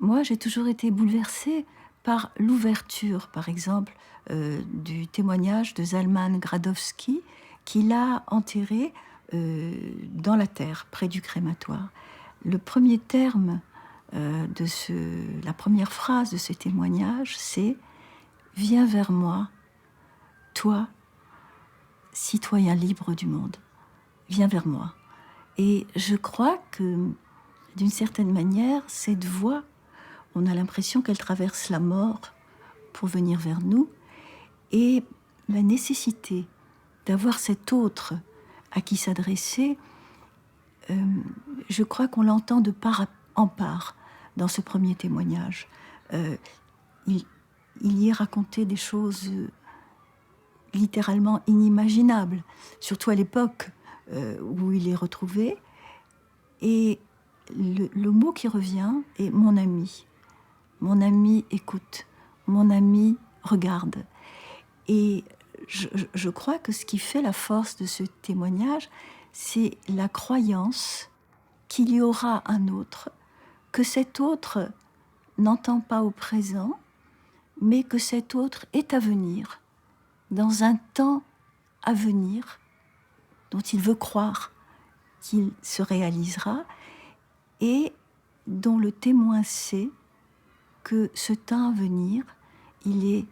moi, j'ai toujours été bouleversée par l'ouverture, par exemple, du témoignage de Zalman Gradowski, qui l'a enterré dans la terre, près du crématoire. Le premier terme la première phrase de ce témoignage, c'est « Viens vers moi, toi, citoyen libre du monde. Viens vers moi ». Et je crois que, d'une certaine manière, cette voix, on a l'impression qu'elle traverse la mort pour venir vers nous, et la nécessité d'avoir cet autre à qui s'adresser, je crois qu'on l'entend de part en part dans ce premier témoignage. Il y est raconté des choses littéralement inimaginables, surtout à l'époque où il est retrouvé. Et le mot qui revient est « mon ami ». Mon ami écoute, mon ami regarde. Et je crois que ce qui fait la force de ce témoignage, c'est la croyance qu'il y aura un autre, que cet autre n'entend pas au présent, mais que cet autre est à venir, dans un temps à venir, dont il veut croire qu'il se réalisera, et dont le témoin sait que ce temps à venir, il est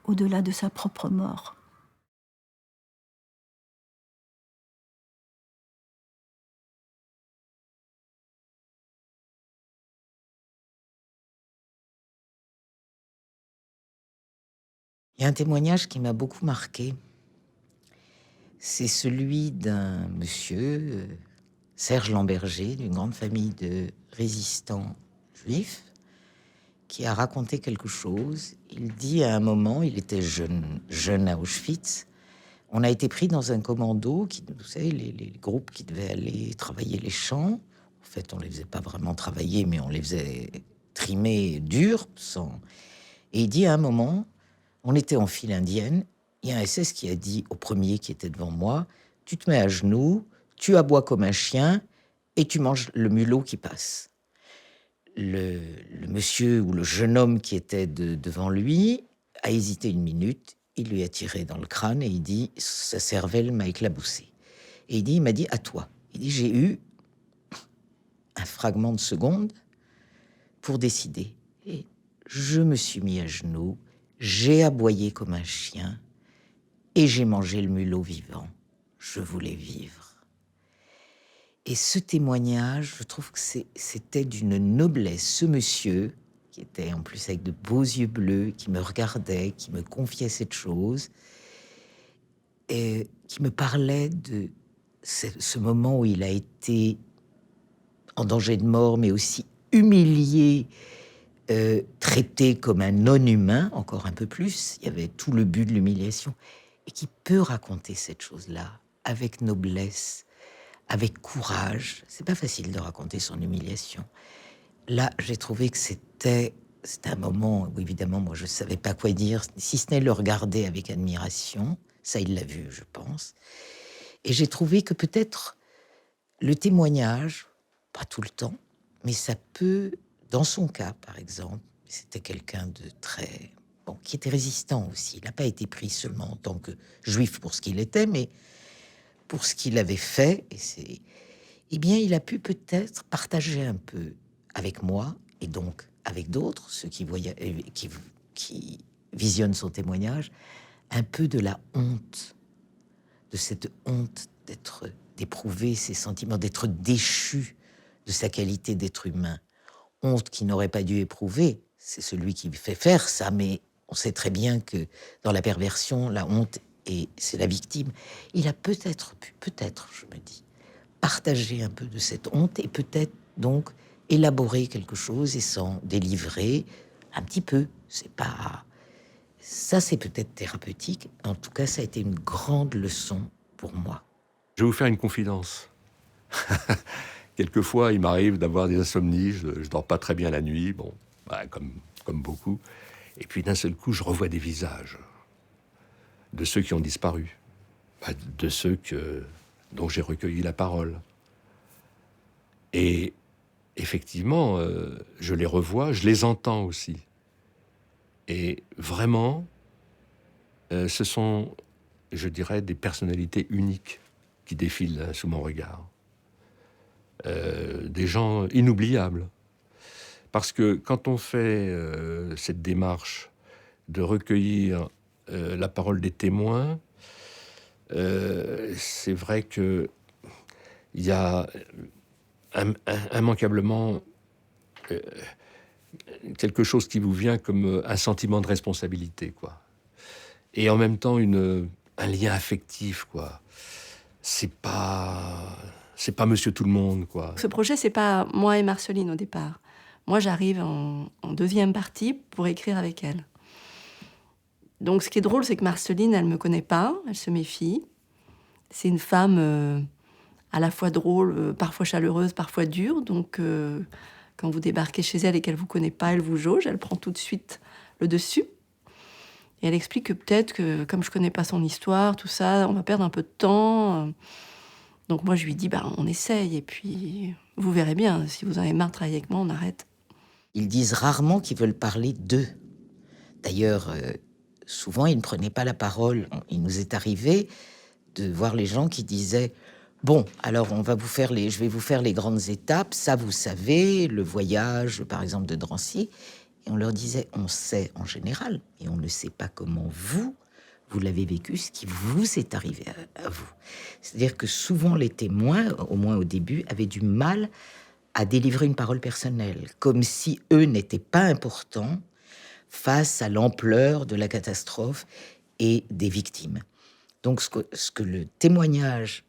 au-delà de sa propre mort. Il y a un témoignage qui m'a beaucoup marqué. C'est celui d'un monsieur, Serge Lamberger, d'une grande famille de résistants juifs, qui a raconté quelque chose. Il dit à un moment, il était jeune à Auschwitz, on a été pris dans un commando, vous savez, les groupes qui devaient aller travailler les champs. En fait, on les faisait pas vraiment travailler, mais on les faisait trimer dur, sans... Et il dit à un moment, on était en file indienne, il y a un SS qui a dit au premier qui était devant moi, tu te mets à genoux, tu aboies comme un chien et tu manges le mulot qui passe. Le monsieur ou le jeune homme qui était devant lui a hésité une minute, il lui a tiré dans le crâne et il dit, sa cervelle m'a éclaboussé. Et il m'a dit, à toi. Il dit, j'ai eu un fragment de seconde pour décider. Et je me suis mis à genoux, j'ai aboyé comme un chien et j'ai mangé le mulot vivant. Je voulais vivre. Et ce témoignage, je trouve que c'était d'une noblesse. Ce monsieur, qui était en plus avec de beaux yeux bleus, qui me regardait, qui me confiait cette chose, et qui me parlait de ce moment où il a été en danger de mort, mais aussi humilié, traité comme un non-humain, encore un peu plus. Il y avait tout le but de l'humiliation. Et qui peut raconter cette chose-là avec noblesse, avec courage. C'est pas facile de raconter son humiliation. Là, j'ai trouvé que c'était un moment où, évidemment, moi, je savais pas quoi dire, si ce n'est le regarder avec admiration. Ça, il l'a vu, je pense. Et j'ai trouvé que peut-être le témoignage, pas tout le temps, mais ça peut, dans son cas, par exemple, c'était quelqu'un de très... Bon, qui était résistant aussi. Il n'a pas été pris seulement en tant que juif pour ce qu'il était, mais pour ce qu'il avait fait. Eh bien, il a pu peut-être partager un peu avec moi, et donc avec d'autres, ceux qui visionnent son témoignage, un peu de la honte, de cette honte d'éprouver ces sentiments, d'être déchu de sa qualité d'être humain. Honte qu'il n'aurait pas dû éprouver, c'est celui qui fait faire ça, mais on sait très bien que dans la perversion, la honte, c'est la victime. Il a peut-être pu, je me dis, partager un peu de cette honte et peut-être donc élaborer quelque chose et s'en délivrer un petit peu. C'est pas... Ça, c'est peut-être thérapeutique. En tout cas, ça a été une grande leçon pour moi. Je vais vous faire une confidence. Quelquefois, il m'arrive d'avoir des insomnies, je dors pas très bien la nuit, bon, bah, comme beaucoup. Et puis d'un seul coup, je revois des visages de ceux qui ont disparu, bah, de ceux dont j'ai recueilli la parole. Et effectivement, je les revois, je les entends aussi. Et vraiment, ce sont, je dirais, des personnalités uniques qui défilent sous mon regard. Des gens inoubliables. Parce que quand on fait cette démarche de recueillir la parole des témoins, c'est vrai que il y a immanquablement quelque chose qui vous vient comme un sentiment de responsabilité, quoi. Et en même temps, un lien affectif, quoi. C'est pas Monsieur Tout-le-Monde, quoi. Ce projet, c'est pas moi et Marceline au départ. Moi, j'arrive en deuxième partie pour écrire avec elle. Donc, ce qui est drôle, c'est que Marceline, elle me connaît pas, elle se méfie. C'est une femme à la fois drôle, parfois chaleureuse, parfois dure. Donc, quand vous débarquez chez elle et qu'elle vous connaît pas, elle vous jauge, elle prend tout de suite le dessus. Et elle explique que peut-être que, comme je connais pas son histoire, tout ça, on va perdre un peu de temps. Donc moi, je lui dis, on essaye, et puis vous verrez bien, si vous en avez marre de travailler avec moi, on arrête. Ils disent rarement qu'ils veulent parler d'eux. D'ailleurs, souvent, ils ne prenaient pas la parole. Il nous est arrivé de voir les gens qui disaient « Bon, alors je vais vous faire les grandes étapes. Ça, vous savez, le voyage, par exemple, de Drancy. » Et on leur disait « On sait en général, et on ne sait pas comment vous l'avez vécu, ce qui vous est arrivé à vous. » C'est-à-dire que souvent, les témoins, au moins au début, avaient du mal à délivrer une parole personnelle, comme si eux n'étaient pas importants face à l'ampleur de la catastrophe et des victimes. Donc, ce que le témoignage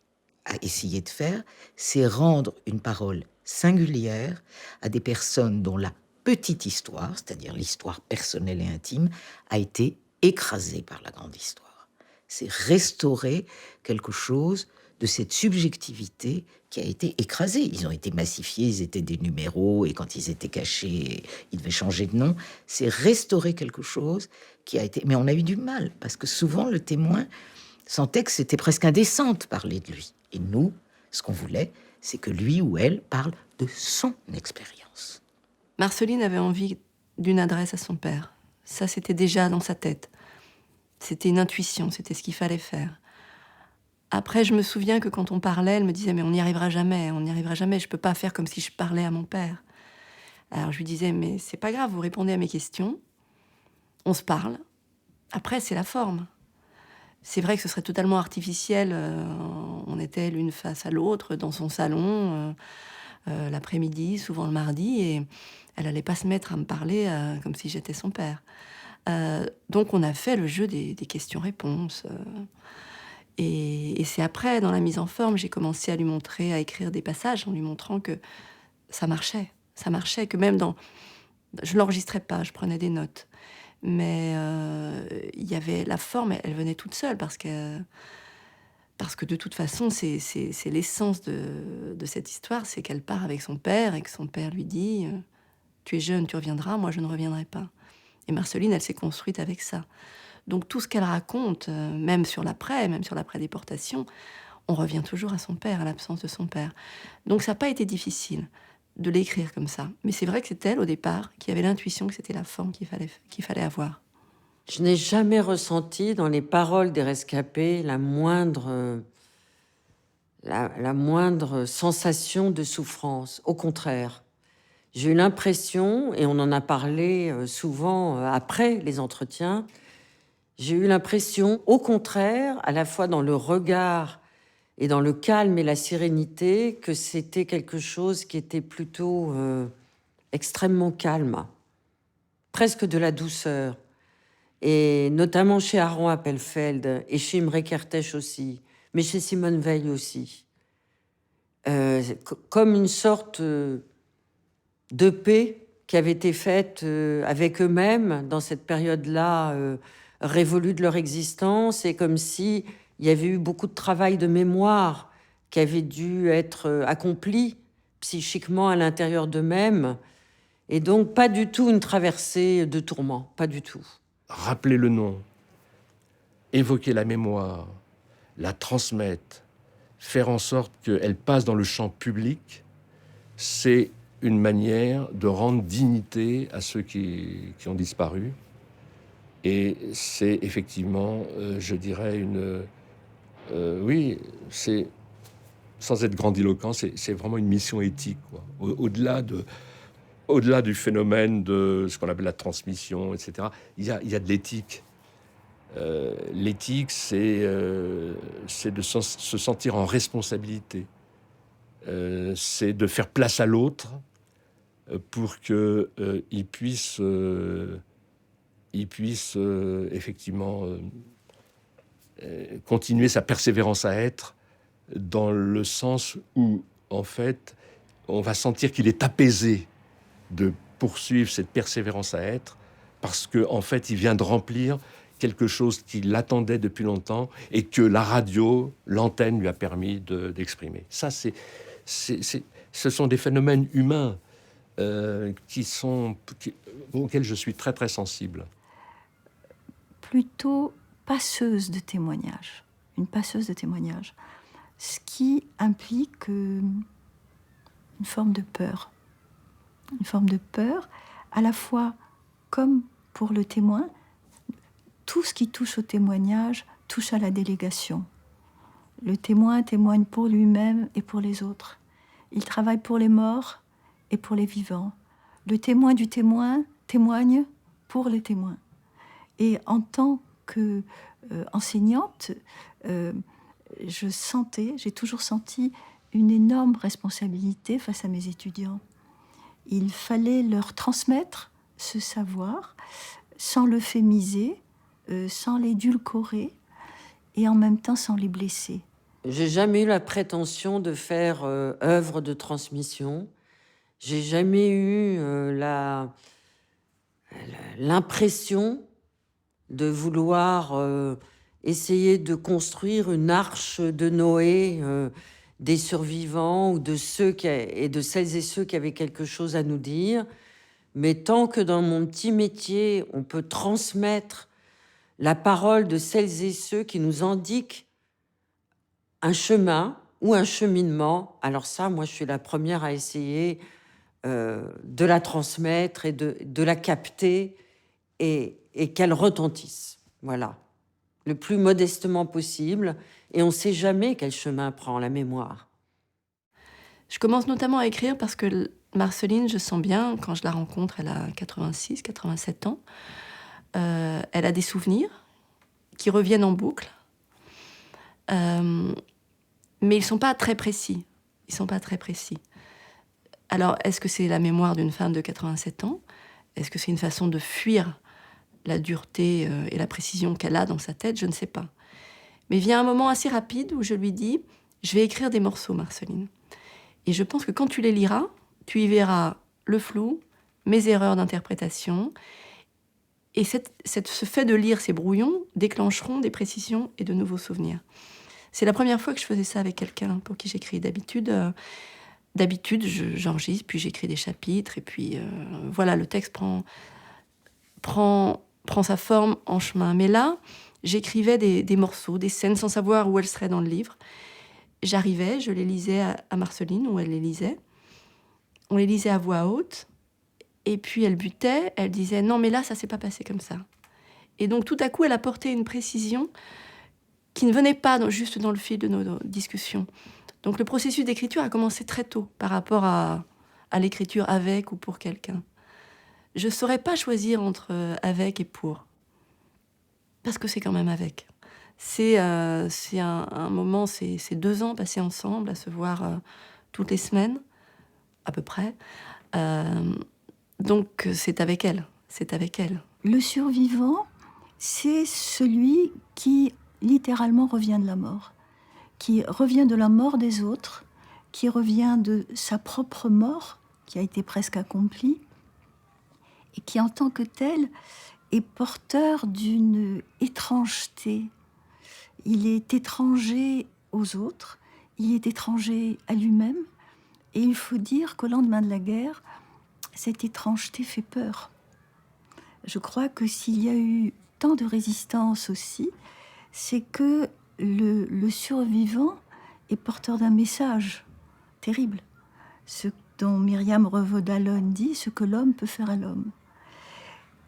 a essayé de faire, c'est rendre une parole singulière à des personnes dont la petite histoire, c'est-à-dire l'histoire personnelle et intime, a été écrasée par la grande histoire. C'est restaurer quelque chose de cette subjectivité qui a été écrasée. Ils ont été massifiés, ils étaient des numéros, et quand ils étaient cachés, ils devaient changer de nom. C'est restaurer quelque chose qui a été... Mais on a eu du mal, parce que souvent, le témoin sentait que c'était presque indécent de parler de lui. Et nous, ce qu'on voulait, c'est que lui ou elle parle de son expérience. Marceline avait envie d'une adresse à son père. Ça, c'était déjà dans sa tête. C'était une intuition, c'était ce qu'il fallait faire. Après, je me souviens que quand on parlait, elle me disait « Mais on n'y arrivera jamais, je peux pas faire comme si je parlais à mon père. » Alors je lui disais « Mais c'est pas grave, vous répondez à mes questions, on se parle, après c'est la forme. » C'est vrai que ce serait totalement artificiel, on était l'une face à l'autre dans son salon, l'après-midi, souvent le mardi, et elle allait pas se mettre à me parler comme si j'étais son père. Donc on a fait le jeu des questions-réponses. Et c'est après, dans la mise en forme, j'ai commencé à lui montrer, à écrire des passages en lui montrant que ça marchait, que même dans... Je l'enregistrais pas, je prenais des notes. Mais il y avait la forme, elle venait toute seule parce que de toute façon, c'est l'essence de cette histoire, c'est qu'elle part avec son père et que son père lui dit « Tu es jeune, tu reviendras, moi je ne reviendrai pas. » Et Marceline, elle s'est construite avec ça. Donc tout ce qu'elle raconte, même sur l'après-déportation, on revient toujours à son père, à l'absence de son père. Donc ça n'a pas été difficile de l'écrire comme ça. Mais c'est vrai que c'est elle, au départ, qui avait l'intuition que c'était la forme qu'il fallait avoir. Je n'ai jamais ressenti dans les paroles des rescapés la moindre sensation de souffrance. Au contraire, j'ai eu l'impression, et on en a parlé souvent après les entretiens, j'ai eu l'impression, au contraire, à la fois dans le regard et dans le calme et la sérénité, que c'était quelque chose qui était plutôt extrêmement calme, presque de la douceur. Et notamment chez Aaron Appelfeld et chez Imre Kertész aussi, mais chez Simone Weil aussi. Comme une sorte de paix qui avait été faite avec eux-mêmes dans cette période-là révolue de leur existence, et comme si il y avait eu beaucoup de travail de mémoire qui avait dû être accompli psychiquement à l'intérieur d'eux-mêmes, et donc pas du tout une traversée de tourments, pas du tout. Rappeler le nom, évoquer la mémoire, la transmettre, faire en sorte qu'elle passe dans le champ public, c'est une manière de rendre dignité à ceux qui ont disparu. Et c'est effectivement, je dirais, oui, c'est, sans être grandiloquent, c'est vraiment une mission éthique, quoi. Au-delà du phénomène de ce qu'on appelle la transmission, etc., il y a de l'éthique. L'éthique, c'est de se sentir en responsabilité. C'est de faire place à l'autre pour qu'il puisse, effectivement continuer sa persévérance à être, dans le sens où, en fait, on va sentir qu'il est apaisé de poursuivre cette persévérance à être, parce que, en fait, il vient de remplir quelque chose qui l'attendait depuis longtemps et que la radio, l'antenne lui a permis d'exprimer. Ça, ce sont des phénomènes humains auxquels je suis très, très sensible. Plutôt passeuse de témoignages. Une passeuse de témoignages. Ce qui implique une forme de peur. Une forme de peur, à la fois comme pour le témoin, tout ce qui touche au témoignage touche à la délégation. Le témoin témoigne pour lui-même et pour les autres. Il travaille pour les morts et pour les vivants. Le témoin du témoin témoigne pour les témoins. Et en tant qu'enseignante, j'ai toujours senti une énorme responsabilité face à mes étudiants. Il fallait leur transmettre ce savoir sans l'euphémiser, sans l'édulcorer et en même temps sans les blesser. J'ai jamais eu la prétention de faire œuvre de transmission. J'ai jamais eu l'impression de vouloir essayer de construire une arche de Noé des survivants ou de celles et ceux qui avaient quelque chose à nous dire. Mais tant que dans mon petit métier, on peut transmettre la parole de celles et ceux qui nous indiquent un chemin ou un cheminement, alors ça, moi, je suis la première à essayer de la transmettre et de la capter et qu'elle retentisse. Voilà. Le plus modestement possible. Et on ne sait jamais quel chemin prend la mémoire. Je commence notamment à écrire parce que Marceline, je sens bien, quand je la rencontre, elle a 86, 87 ans, elle a des souvenirs qui reviennent en boucle, mais ils ne sont pas très précis. Ils sont pas très précis. Alors, est-ce que c'est la mémoire d'une femme de 87 ans ? Est-ce que c'est une façon de fuir la dureté et la précision qu'elle a dans sa tête ? Je ne sais pas. Mais vient un moment assez rapide où je lui dis « Je vais écrire des morceaux, Marceline. Et je pense que quand tu les liras, tu y verras le flou, mes erreurs d'interprétation. Et ce fait de lire ces brouillons déclencheront des précisions et de nouveaux souvenirs. » C'est la première fois que je faisais ça avec quelqu'un pour qui j'écris. D'habitude, j'enregistre, puis j'écris des chapitres, et puis voilà, le texte prend sa forme en chemin. Mais là, j'écrivais des morceaux, des scènes, sans savoir où elles seraient dans le livre. J'arrivais, je les lisais à Marceline, où elle les lisait. On les lisait à voix haute, et puis elle butait, elle disait « Non, mais là, ça s'est pas passé comme ça. » Et donc, tout à coup, elle apportait une précision qui ne venait pas juste dans le fil de nos discussions. Donc le processus d'écriture a commencé très tôt par rapport à l'écriture avec ou pour quelqu'un. Je ne saurais pas choisir entre avec et pour, parce que c'est quand même avec. C'est un moment, c'est 2 ans passés ensemble, à se voir toutes les semaines, à peu près. Donc c'est avec elle, c'est avec elle. Le survivant, c'est celui qui littéralement revient de la mort, qui revient de la mort des autres, qui revient de sa propre mort, qui a été presque accomplie, et qui en tant que tel est porteur d'une étrangeté. Il est étranger aux autres, il est étranger à lui-même, et il faut dire qu'au lendemain de la guerre, cette étrangeté fait peur. Je crois que s'il y a eu tant de résistance aussi, c'est que le survivant est porteur d'un message terrible. Ce dont Myriam Revaud-Dallon dit ce que l'homme peut faire à l'homme.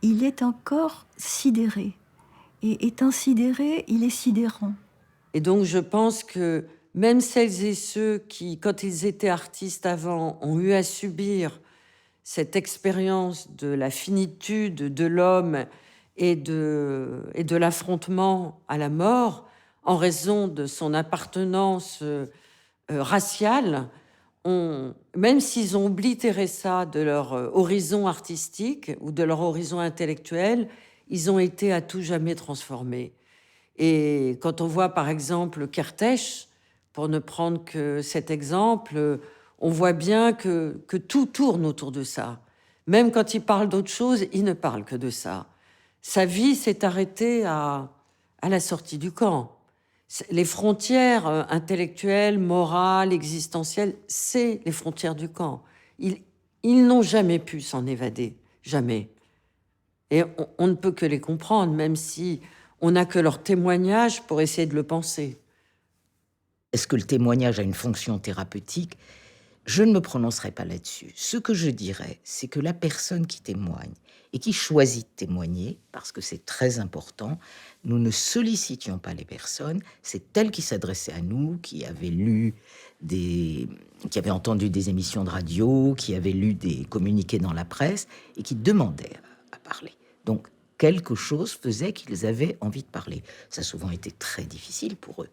Il est encore sidéré. Et étant sidéré, il est sidérant. Et donc, je pense que même celles et ceux qui, quand ils étaient artistes avant, ont eu à subir cette expérience de la finitude de l'homme et de l'affrontement à la mort, en raison de son appartenance raciale, même s'ils ont oblitéré ça de leur horizon artistique ou de leur horizon intellectuel, ils ont été à tout jamais transformés. Et quand on voit par exemple Kertész, pour ne prendre que cet exemple, on voit bien que tout tourne autour de ça. Même quand il parle d'autre chose, il ne parle que de ça. Sa vie s'est arrêtée à la sortie du camp. Les frontières intellectuelles, morales, existentielles, c'est les frontières du camp. Ils n'ont jamais pu s'en évader, jamais. Et on ne peut que les comprendre, même si on n'a que leur témoignage pour essayer de le penser. Est-ce que le témoignage a une fonction thérapeutique ? Je ne me prononcerai pas là-dessus. Ce que je dirais, c'est que la personne qui témoigne et qui choisit de témoigner, parce que c'est très important, nous ne sollicitions pas les personnes, c'est elles qui s'adressaient à nous, qui avaient qui avaient entendu des émissions de radio, qui avaient lu des communiqués dans la presse et qui demandaient à parler. Donc, quelque chose faisait qu'ils avaient envie de parler. Ça a souvent été très difficile pour eux.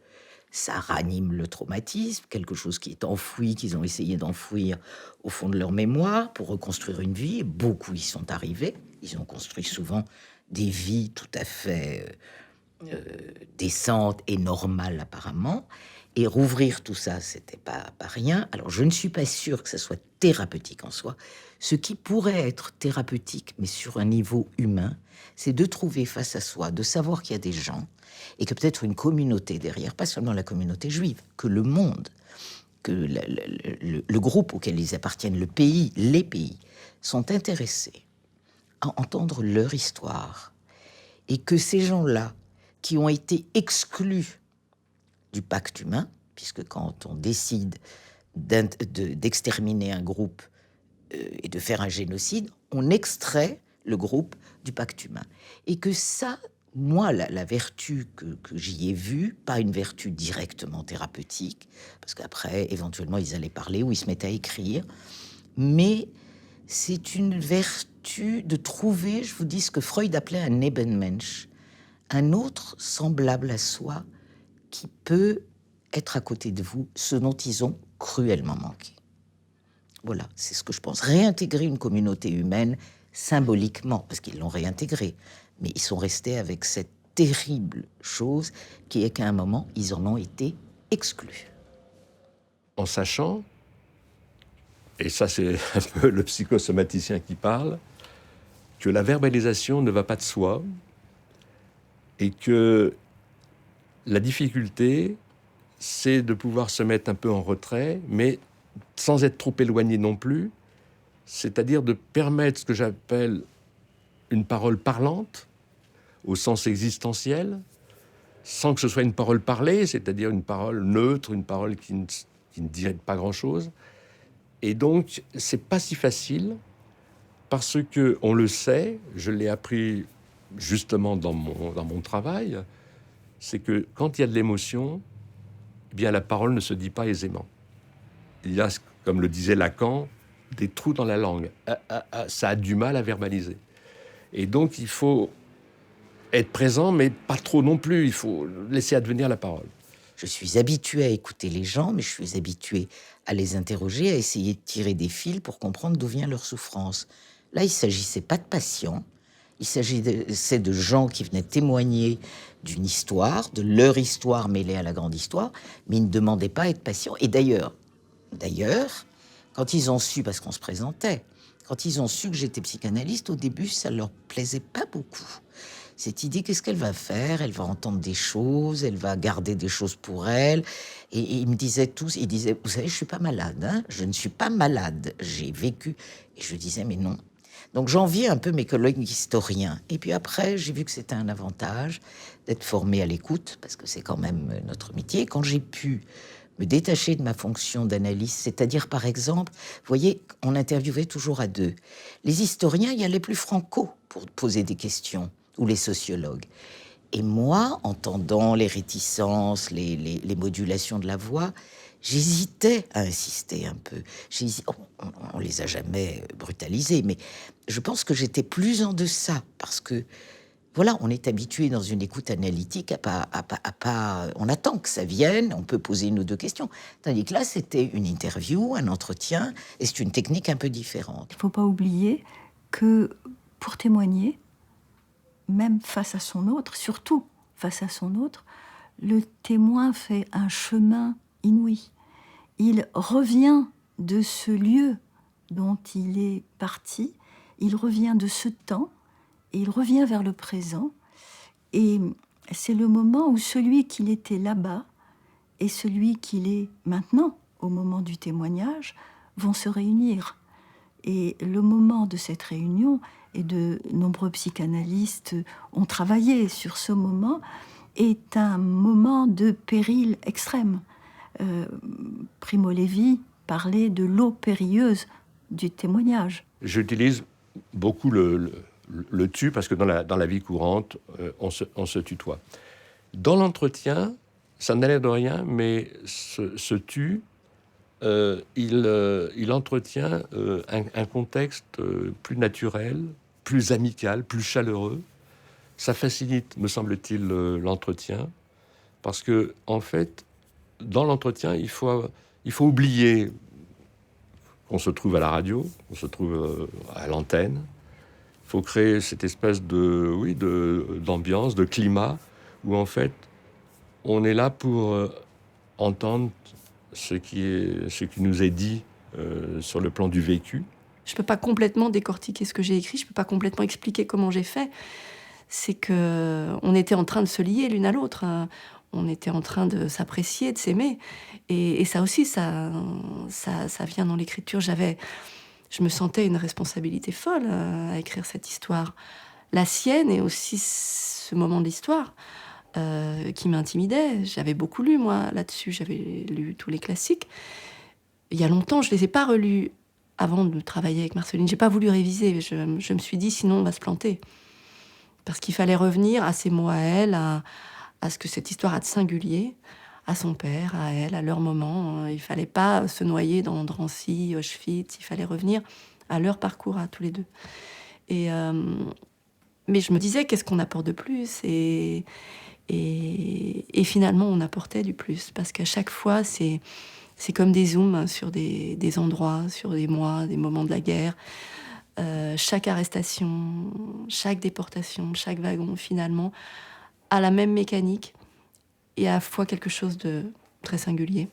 Ça ranime le traumatisme, quelque chose qui est enfoui, qu'ils ont essayé d'enfouir au fond de leur mémoire pour reconstruire une vie. Beaucoup y sont arrivés. Ils ont construit souvent des vies tout à fait décentes et normales apparemment. Et rouvrir tout ça, c'était pas rien. Alors, je ne suis pas sûre que ça soit thérapeutique en soi. Ce qui pourrait être thérapeutique, mais sur un niveau humain, c'est de trouver face à soi, de savoir qu'il y a des gens et que peut-être une communauté derrière, pas seulement la communauté juive, que le monde, que le groupe auquel ils appartiennent, le pays, les pays, sont intéressés à entendre leur histoire. Et que ces gens-là, qui ont été exclus du pacte humain, puisque quand on décide d'exterminer un groupe et de faire un génocide, on extrait le groupe du pacte humain. Et que ça, moi, la vertu que j'y ai vue, pas une vertu directement thérapeutique, parce qu'après, éventuellement, ils allaient parler ou ils se mettaient à écrire, mais c'est une vertu de trouver, je vous dis, ce que Freud appelait un Nebenmensch, un autre semblable à soi qui peut être à côté de vous, ce dont ils ont cruellement manqué. Voilà, c'est ce que je pense. Réintégrer une communauté humaine symboliquement, parce qu'ils l'ont réintégrée, mais ils sont restés avec cette terrible chose qui est qu'à un moment, ils en ont été exclus. En sachant, et ça c'est un peu le psychosomaticien qui parle, que la verbalisation ne va pas de soi et que la difficulté, c'est de pouvoir se mettre un peu en retrait, mais sans être trop éloigné non plus, c'est-à-dire de permettre ce que j'appelle une parole parlante, au sens existentiel, sans que ce soit une parole parlée, c'est-à-dire une parole neutre, une parole qui ne dirait pas grand-chose. Et donc, c'est pas si facile, parce que on le sait, je l'ai appris justement dans mon travail, c'est que quand il y a de l'émotion, eh bien la parole ne se dit pas aisément. Il y a, comme le disait Lacan, des trous dans la langue. Ça a du mal à verbaliser. Et donc, il faut être présent, mais pas trop non plus. Il faut laisser advenir la parole. Je suis habitué à écouter les gens, mais je suis habitué à les interroger, à essayer de tirer des fils pour comprendre d'où vient leur souffrance. Là, il ne s'agissait pas de patients. Il s'agissait de gens qui venaient témoigner d'une histoire, de leur histoire mêlée à la grande histoire, mais ils ne demandaient pas à être patients. Et d'ailleurs, quand ils ont su, parce qu'on se présentait, quand ils ont su que j'étais psychanalyste, au début, ça leur plaisait pas beaucoup. Cette idée, qu'est-ce qu'elle va faire ? Elle va entendre des choses, elle va garder des choses pour elle. Et ils me disaient tous, ils disaient, vous savez, je suis pas malade, hein ? Je ne suis pas malade, j'ai vécu. Et je disais, mais non. Donc j'enviais un peu mes collègues historiens. Et puis après, j'ai vu que c'était un avantage d'être formé à l'écoute, parce que c'est quand même notre métier. Quand j'ai pu me détacher de ma fonction d'analyste, c'est-à-dire, par exemple, vous voyez, on interviewait toujours à deux. Les historiens y allaient plus franco pour poser des questions, ou les sociologues. Et moi, entendant les réticences, les modulations de la voix, j'hésitais à insister un peu. On les a jamais brutalisés, mais je pense que j'étais plus en deçà, parce que voilà, on est habitué dans une écoute analytique à pas, on attend que ça vienne, on peut poser une ou deux questions. Tandis que là, c'était une interview, un entretien, et c'est une technique un peu différente. Il ne faut pas oublier que pour témoigner, même face à son autre, surtout face à son autre, le témoin fait un chemin inouï. Il revient de ce lieu dont il est parti, il revient de ce temps, et il revient vers le présent. Et c'est le moment où celui qu'il était là-bas et celui qu'il est maintenant, au moment du témoignage, vont se réunir. Et le moment de cette réunion, et de nombreux psychanalystes ont travaillé sur ce moment, est un moment de péril extrême. Primo Levi parlait de l'eau périlleuse du témoignage. J'utilise beaucoup le tu parce que dans la vie courante, on se tutoie. Dans l'entretien, ça n'a l'air de rien, mais ce tu, il entretient un contexte plus naturel, plus amical, plus chaleureux. Ça facilite, me semble-t-il, l'entretien, parce que en fait, dans l'entretien, il faut oublier qu'on se trouve à la radio, qu'on se trouve à l'antenne. Il faut créer cette espèce d'ambiance, de climat, où en fait, on est là pour entendre ce qui nous est dit sur le plan du vécu. Je ne peux pas complètement décortiquer ce que j'ai écrit, je ne peux pas complètement expliquer comment j'ai fait. C'est qu'on était en train de se lier l'une à l'autre. On était en train de s'apprécier, de s'aimer. Et ça aussi, ça vient dans l'écriture. Je me sentais une responsabilité folle à écrire cette histoire. La sienne et aussi ce moment de l'histoire qui m'intimidait. J'avais beaucoup lu, moi, là-dessus. J'avais lu tous les classiques. Il y a longtemps, je ne les ai pas relus avant de travailler avec Marceline. Je n'ai pas voulu réviser. Je me suis dit, sinon, on va se planter. Parce qu'il fallait revenir à ses mots à elle, à ce que cette histoire a de singulier, à son père, à elle, à leur moment. Il ne fallait pas se noyer dans Drancy, Auschwitz. Il fallait revenir à leur parcours, à tous les deux. Mais je me disais, qu'est-ce qu'on apporte de plus ? Et finalement, on apportait du plus. Parce qu'à chaque fois, c'est comme des zooms sur des endroits, sur des mois, des moments de la guerre. Chaque arrestation, chaque déportation, chaque wagon, finalement, a la même mécanique et à la fois quelque chose de très singulier.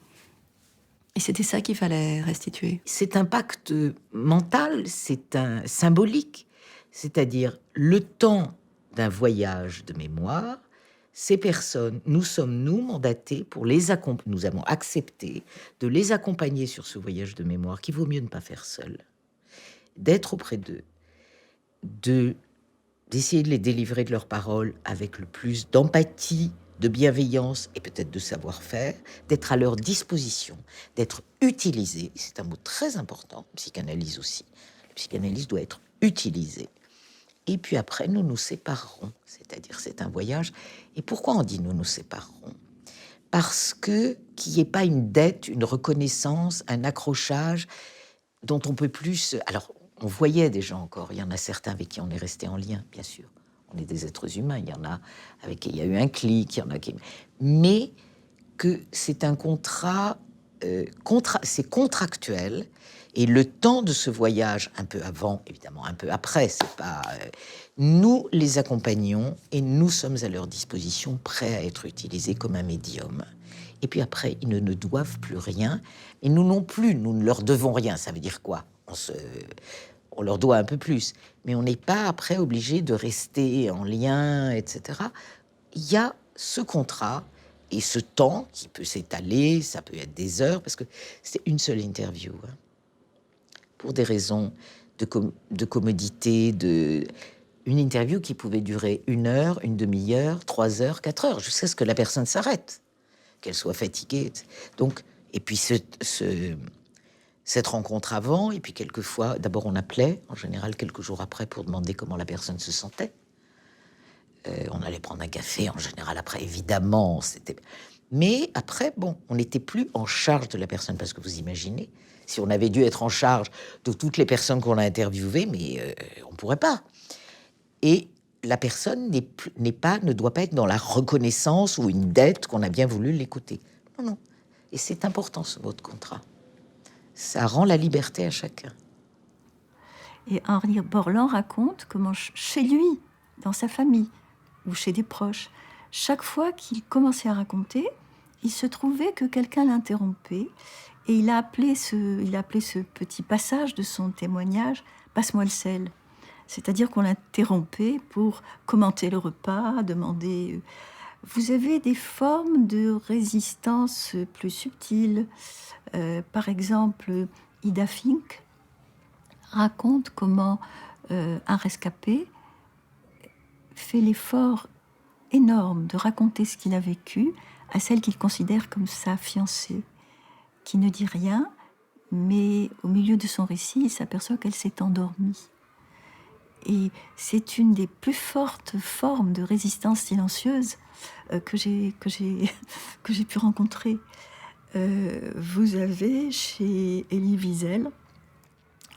Et c'était ça qu'il fallait restituer. Cet impact mental, c'est un symbolique, c'est-à-dire le temps d'un voyage de mémoire. Ces personnes, nous sommes mandatés pour les accompagner. Nous avons accepté de les accompagner sur ce voyage de mémoire qu'il vaut mieux ne pas faire seul. D'être auprès d'eux, d'essayer de les délivrer de leurs paroles avec le plus d'empathie, de bienveillance et peut-être de savoir-faire, d'être à leur disposition, d'être utilisé. C'est un mot très important, psychanalyse aussi. Le psychanalyse doit être utilisé. Et puis après, nous nous séparerons, c'est-à-dire c'est un voyage. Et pourquoi on dit nous nous séparerons ? Parce que qu'il n'y ait pas une dette, une reconnaissance, un accrochage dont on peut plus... Alors, on voyait des gens encore, il y en a certains avec qui on est resté en lien, bien sûr. On est des êtres humains, il y en a avec qui il y a eu un clic, il y en a qui... Mais que c'est un contrat, c'est contractuel, et le temps de ce voyage, un peu avant, évidemment, un peu après, c'est pas... nous les accompagnons et nous sommes à leur disposition, prêts à être utilisés comme un médium. Et puis après, ils ne nous doivent plus rien, et nous non plus, nous ne leur devons rien. Ça veut dire quoi ? On leur doit un peu plus, mais on n'est pas après obligé de rester en lien, etc. Il y a ce contrat et ce temps qui peut s'étaler, ça peut être des heures, parce que c'est une seule interview, hein. Pour des raisons de commodité, une interview qui pouvait durer 1 heure, une demi-heure, 3 heures, 4 heures, jusqu'à ce que la personne s'arrête, qu'elle soit fatiguée. Donc, Et puis cette rencontre avant, et puis quelquefois, d'abord on appelait, en général quelques jours après, pour demander comment la personne se sentait. On allait prendre un café, en général après, évidemment, c'était... Mais après, bon, on n'était plus en charge de la personne, parce que vous imaginez, si on avait dû être en charge de toutes les personnes qu'on a interviewées, mais on ne pourrait pas. Et la personne ne doit pas être dans la reconnaissance ou une dette qu'on a bien voulu l'écouter. Non, non. Et c'est important, ce mot de contrat. Ça rend la liberté à chacun. Et Henri Borland raconte comment chez lui, dans sa famille ou chez des proches, chaque fois qu'il commençait à raconter, il se trouvait que quelqu'un l'interrompait et il a appelé ce petit passage de son témoignage « Passe-moi le sel ». C'est-à-dire qu'on l'interrompait pour commenter le repas, demander... Vous avez des formes de résistance plus subtiles. Par exemple, Ida Fink raconte comment un rescapé fait l'effort énorme de raconter ce qu'il a vécu à celle qu'il considère comme sa fiancée, qui ne dit rien, mais au milieu de son récit, il s'aperçoit qu'elle s'est endormie. Et c'est une des plus fortes formes de résistance silencieuse que j'ai pu rencontrer. Vous avez chez Elie Wiesel,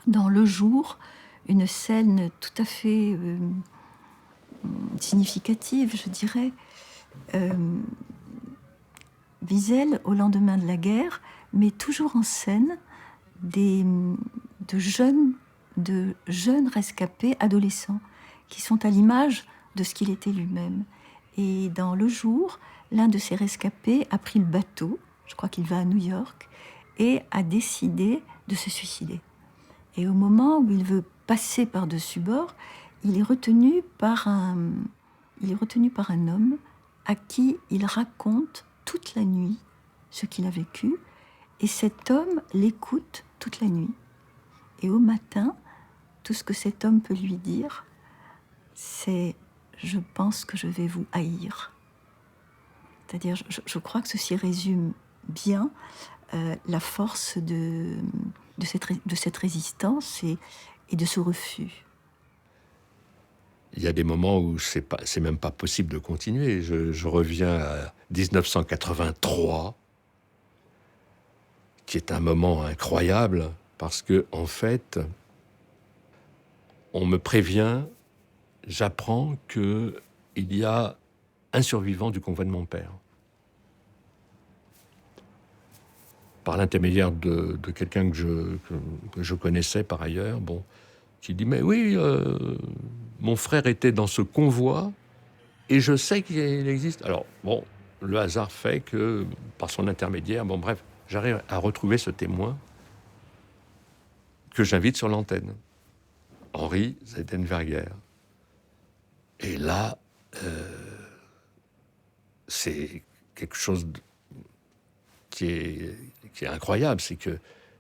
dans Le Jour, une scène tout à fait significative, je dirais. Wiesel, au lendemain de la guerre, met toujours en scène de jeunes rescapés adolescents qui sont à l'image de ce qu'il était lui-même. Et dans Le Jour, l'un de ces rescapés a pris le bateau, je crois qu'il va à New York, et a décidé de se suicider. Et au moment où il veut passer par-dessus bord, il est retenu par un homme à qui il raconte toute la nuit ce qu'il a vécu, et cet homme l'écoute toute la nuit. Et au matin, tout ce que cet homme peut lui dire, c'est « je pense que je vais vous haïr ». C'est-à-dire, je crois que ceci résume bien la force de cette résistance et de ce refus. Il y a des moments où c'est même pas possible de continuer. Je reviens à 1983, qui est un moment incroyable, parce que, en fait, on me prévient, j'apprends qu'il y a un survivant du convoi de mon père. Par l'intermédiaire de quelqu'un que je connaissais par ailleurs, bon, qui dit « Mais oui, mon frère était dans ce convoi et je sais qu'il existe. » Alors, bon, le hasard fait que, par son intermédiaire, bon, bref, j'arrive à retrouver ce témoin que j'invite sur l'antenne, Henri Zeidenberger. Et là, c'est quelque chose qui est incroyable, c'est que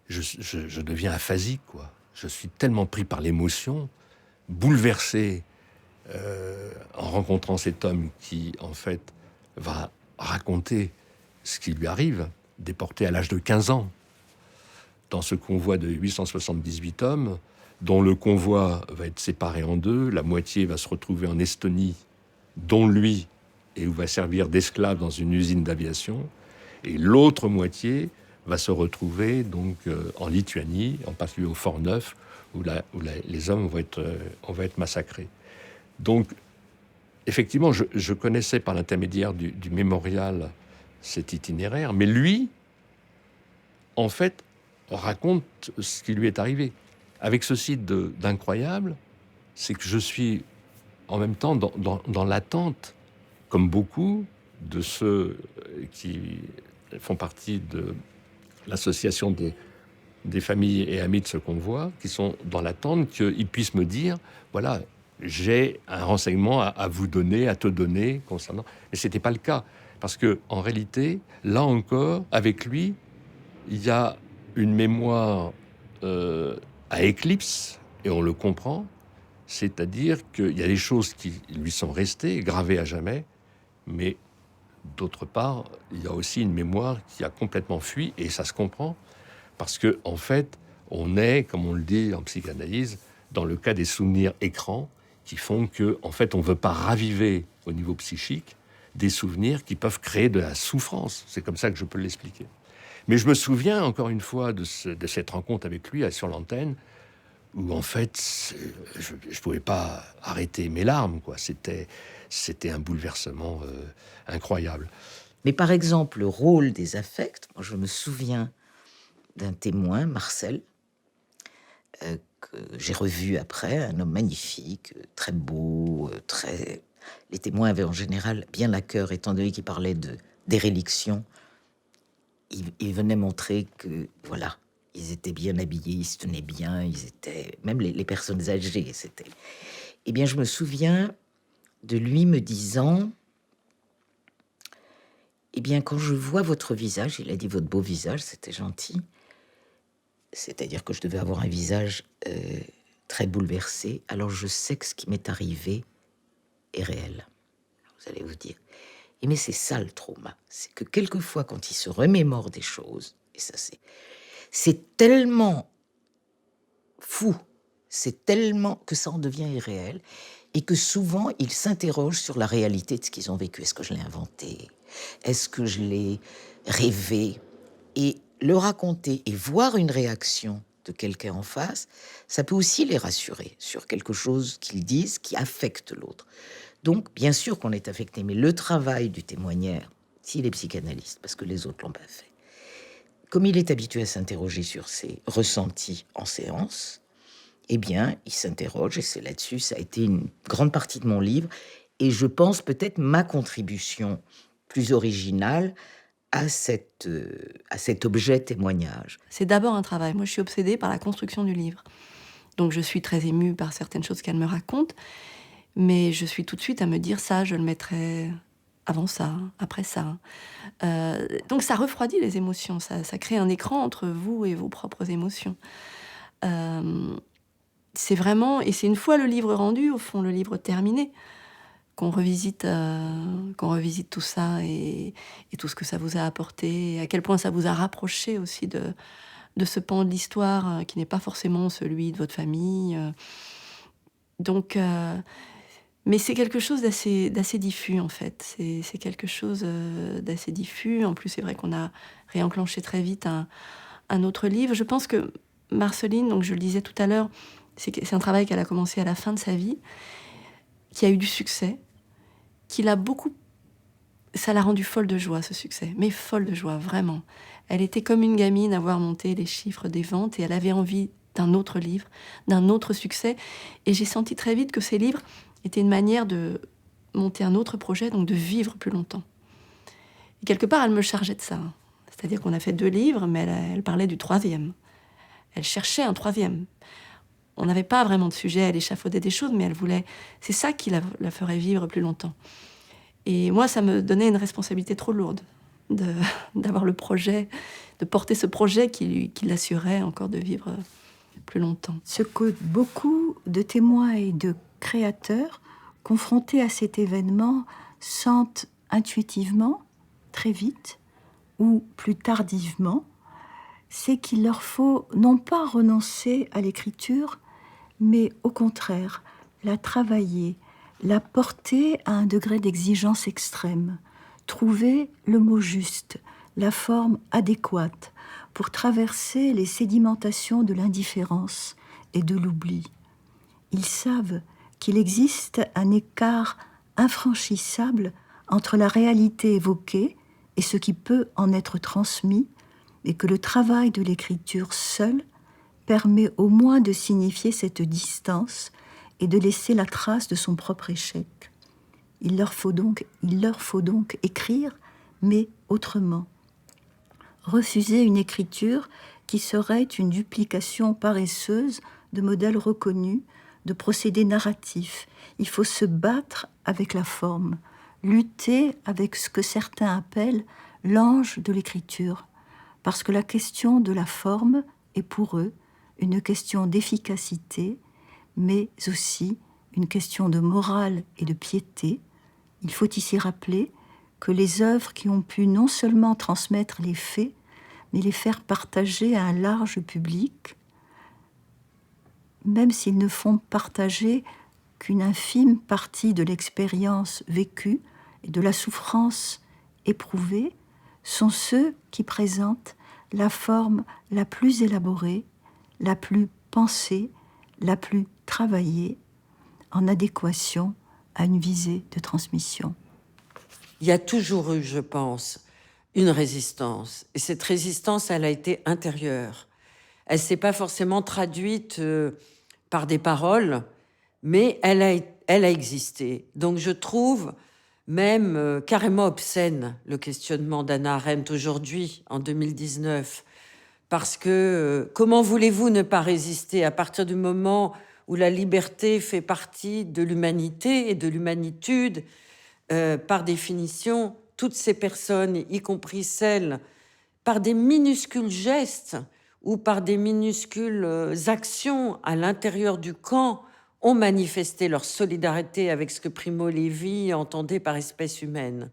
je deviens aphasique, quoi. Je suis tellement pris par l'émotion, bouleversé en rencontrant cet homme qui, en fait, va raconter ce qui lui arrive, déporté à l'âge de 15 ans, dans ce convoi de 878 hommes, dont le convoi va être séparé en deux, la moitié va se retrouver en Estonie, dont lui, et où va servir d'esclave dans une usine d'aviation, et l'autre moitié va se retrouver donc en Lituanie, en particulier au Fort-Neuf, où les hommes vont être massacrés. Donc, effectivement, je connaissais par l'intermédiaire du mémorial cet itinéraire, mais lui, en fait, raconte ce qui lui est arrivé. Avec ceci d'incroyable, c'est que je suis en même temps dans l'attente, comme beaucoup de ceux qui font partie de l'association des familles et amis de ce convoi, qui sont dans l'attente qu'ils puissent me dire, voilà, j'ai un renseignement à vous donner, à te donner concernant... Mais ce n'était pas le cas, parce que en réalité, là encore, avec lui, il y a une mémoire à éclipse, et on le comprend, c'est-à-dire qu'il y a des choses qui lui sont restées, gravées à jamais, mais d'autre part, il y a aussi une mémoire qui a complètement fui, et ça se comprend, parce que en fait, on est, comme on le dit en psychanalyse, dans le cas des souvenirs écrans, qui font que, en fait, on ne veut pas raviver au niveau psychique des souvenirs qui peuvent créer de la souffrance. C'est comme ça que je peux l'expliquer. Mais je me souviens, encore une fois, de cette rencontre avec lui sur l'antenne, où en fait, je ne pouvais pas arrêter mes larmes, quoi. C'était un bouleversement incroyable. Mais par exemple, le rôle des affects, moi je me souviens d'un témoin, Marcel, que j'ai revu après, un homme magnifique, très beau, très... Les témoins avaient en général bien à cœur, étant donné qu'ils parlaient de déréliction. Ils venaient montrer que, voilà, ils étaient bien habillés, ils se tenaient bien, ils étaient... Même les personnes âgées, c'était... Eh bien, je me souviens de lui me disant... Eh bien, quand je vois votre visage, il a dit votre beau visage, c'était gentil. C'est-à-dire que je devais avoir un visage très bouleversé. Alors je sais que ce qui m'est arrivé est réel. Vous allez vous dire. Et mais c'est ça le trauma. C'est que quelquefois, quand il se remémore des choses, et ça c'est tellement fou, c'est tellement que ça en devient irréel, et que souvent, ils s'interrogent sur la réalité de ce qu'ils ont vécu. Est-ce que je l'ai inventé? Est-ce que je l'ai rêvé? Et le raconter et voir une réaction de quelqu'un en face, ça peut aussi les rassurer sur quelque chose qu'ils disent qui affecte l'autre. Donc, bien sûr qu'on est affecté, mais le travail du témoigneur, s'il est psychanalyste, parce que les autres l'ont pas fait, comme il est habitué à s'interroger sur ses ressentis en séance, eh bien, il s'interroge, et c'est là-dessus, ça a été une grande partie de mon livre, et je pense peut-être ma contribution plus originale à cet objet témoignage. C'est d'abord un travail. Moi, je suis obsédée par la construction du livre. Donc, je suis très émue par certaines choses qu'elle me raconte, mais je suis tout de suite à me dire ça, je le mettrai avant ça, après ça. Donc, ça refroidit les émotions, ça crée un écran entre vous et vos propres émotions. C'est vraiment, et c'est une fois le livre rendu, au fond, le livre terminé, qu'on revisite tout ça et tout ce que ça vous a apporté, et à quel point ça vous a rapproché aussi de ce pan de l'histoire qui n'est pas forcément celui de votre famille. Donc, mais c'est quelque chose d'assez diffus, en fait. C'est quelque chose d'assez diffus. En plus, c'est vrai qu'on a réenclenché très vite un autre livre. Je pense que Marceline, donc je le disais tout à l'heure, c'est un travail qu'elle a commencé à la fin de sa vie, qui a eu du succès, qui l'a beaucoup... Ça l'a rendue folle de joie, ce succès. Mais folle de joie, vraiment. Elle était comme une gamine à voir monter les chiffres des ventes et elle avait envie d'un autre livre, d'un autre succès. Et j'ai senti très vite que ces livres étaient une manière de monter un autre projet, donc de vivre plus longtemps. Et quelque part, elle me chargeait de ça. C'est-à-dire qu'on a fait 2 livres, mais elle parlait du 3e. Elle cherchait un 3e. On n'avait pas vraiment de sujet, elle échafaudait des choses, mais elle voulait... C'est ça qui la ferait vivre plus longtemps. Et moi, ça me donnait une responsabilité trop lourde d'avoir le projet, de porter ce projet qui l'assurait encore de vivre plus longtemps. Ce que beaucoup de témoins et de créateurs confrontés à cet événement sentent intuitivement, très vite, ou plus tardivement, c'est qu'il leur faut non pas renoncer à l'écriture, mais au contraire, la travailler, la porter à un degré d'exigence extrême, trouver le mot juste, la forme adéquate pour traverser les sédimentations de l'indifférence et de l'oubli. Ils savent qu'il existe un écart infranchissable entre la réalité évoquée et ce qui peut en être transmis, et que le travail de l'écriture seul permet au moins de signifier cette distance et de laisser la trace de son propre échec. Il leur faut donc écrire, mais autrement. Refuser une écriture qui serait une duplication paresseuse de modèles reconnus, de procédés narratifs. Il faut se battre avec la forme, lutter avec ce que certains appellent l'ange de l'écriture, parce que la question de la forme est pour eux une question d'efficacité, mais aussi une question de morale et de piété. Il faut ici rappeler que les œuvres qui ont pu non seulement transmettre les faits, mais les faire partager à un large public, même s'ils ne font partager qu'une infime partie de l'expérience vécue et de la souffrance éprouvée, sont ceux qui présentent la forme la plus élaborée, la plus pensée, la plus travaillée, en adéquation à une visée de transmission. Il y a toujours eu, je pense, une résistance. Et cette résistance, elle a été intérieure. Elle ne s'est pas forcément traduite par des paroles, mais elle a existé. Donc je trouve même carrément obscène le questionnement d'Hannah Arendt aujourd'hui, en 2019. Parce que comment voulez-vous ne pas résister à partir du moment où la liberté fait partie de l'humanité et de l'humanitude? Par définition, toutes ces personnes, y compris celles, par des minuscules gestes ou par des minuscules actions à l'intérieur du camp, ont manifesté leur solidarité avec ce que Primo Levi entendait par espèce humaine.